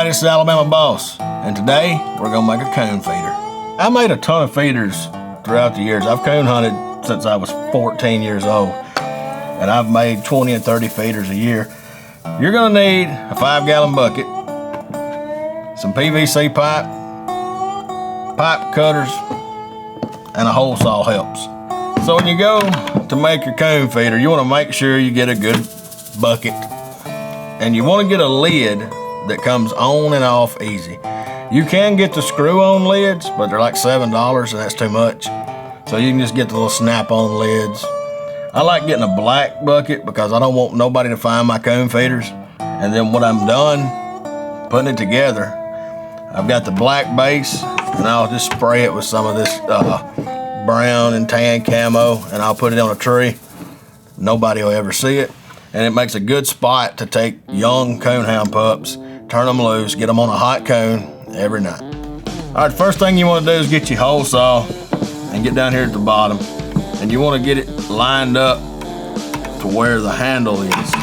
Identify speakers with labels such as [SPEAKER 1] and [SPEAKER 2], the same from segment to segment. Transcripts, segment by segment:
[SPEAKER 1] everybody, it's the Alabama Boss, and today we're gonna make a coon feeder. I made a ton of feeders throughout the years. I've coon hunted since I was 14 years old, and I've made 20 and 30 feeders a year. You're gonna need a 5-gallon bucket, some PVC pipe, pipe cutters, and a hole saw helps. So when you go to make your coon feeder, you wanna make sure you get a good bucket, and you wanna get a lid that comes on and off easy. You can get the screw-on lids, but they're like $7 and that's too much. So you can just get the little snap-on lids. I like getting a black bucket because I don't want nobody to find my coon feeders. And then when I'm done putting it together, I've got the black base, and I'll just spray it with some of this brown and tan camo, and I'll put it on a tree. Nobody will ever see it. And it makes a good spot to take young coonhound pups, turn them loose, get them on a hot coon every night. All right, first thing you want to do is get your hole saw and get down here at the bottom. And you want to get it lined up to where the handle is.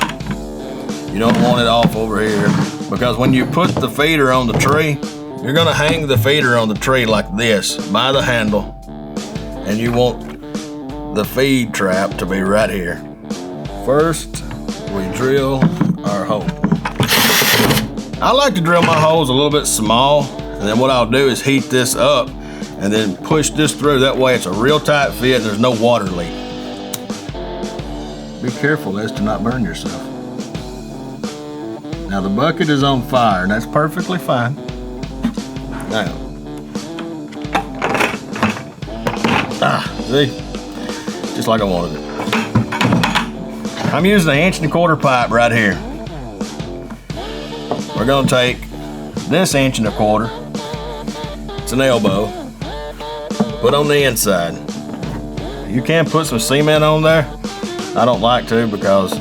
[SPEAKER 1] You don't want it off over here, because when you put the feeder on the tree, you're going to hang the feeder on the tree like this by the handle. And you want the feed trap to be right here. First, we drill our hole. I like to drill my holes a little bit small, and then what I'll do is heat this up and then push this through. That way it's a real tight fit and there's no water leak. Be careful as to not burn yourself. Now the bucket is on fire, and that's perfectly fine. Now, see? Just like I wanted it. I'm using an 1.25 inch pipe right here. We're gonna take this 1.25 inch, it's an elbow, put on the inside. You can put some cement on there. I don't like to because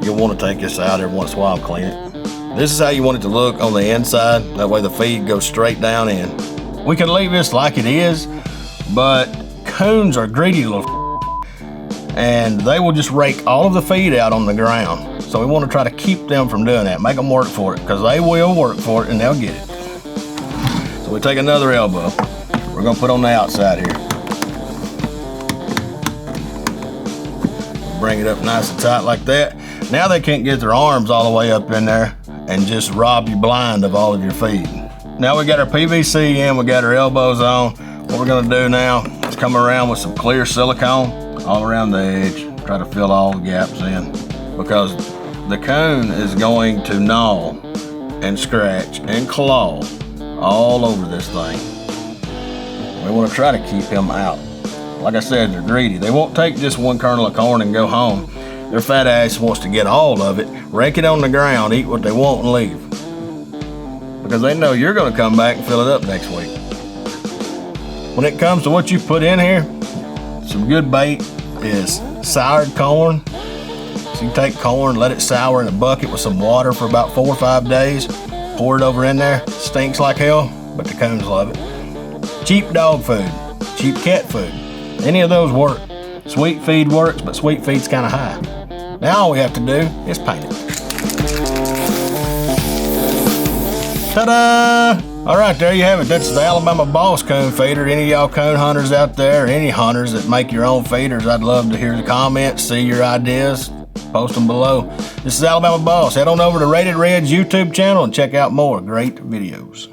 [SPEAKER 1] you'll want to take this out every once in a while and clean it. This is how you want it to look on the inside. That way the feed goes straight down in. We can leave this like it is, but coons are greedy little and they will just rake all of the feed out on the ground. So we want to try to keep them from doing that. Make them work for it, because they will work for it and they'll get it. So we take another elbow. We're going to put on the outside here. Bring it up nice and tight like that. Now they can't get their arms all the way up in there and just rob you blind of all of your feed. Now we got our PVC in, we got our elbows on. What we're going to do now is come around with some clear silicone all around the edge. Try to fill all the gaps in, because the coon is going to gnaw and scratch and claw all over this thing. We want to try to keep him out. Like I said, they're greedy. They won't take just one kernel of corn and go home. Their fat ass wants to get all of it, rake it on the ground, eat what they want and leave. Because they know you're going to come back and fill it up next week. When it comes to what you put in here, some good bait is soured corn. So you take corn, let it sour in a bucket with some water for about 4 or 5 days. Pour it over in there. Stinks like hell, but the coons love it. Cheap dog food, cheap cat food. Any of those work. Sweet feed works, but sweet feed's kind of high. Now all we have to do is paint it. Ta-da! All right, there you have it. That's the Alabama Boss coon feeder. Any of y'all coon hunters out there, or any hunters that make your own feeders, I'd love to hear the comments, see your ideas, post them below. This is Alabama Boss. Head on over to Rated Red's YouTube channel and check out more great videos.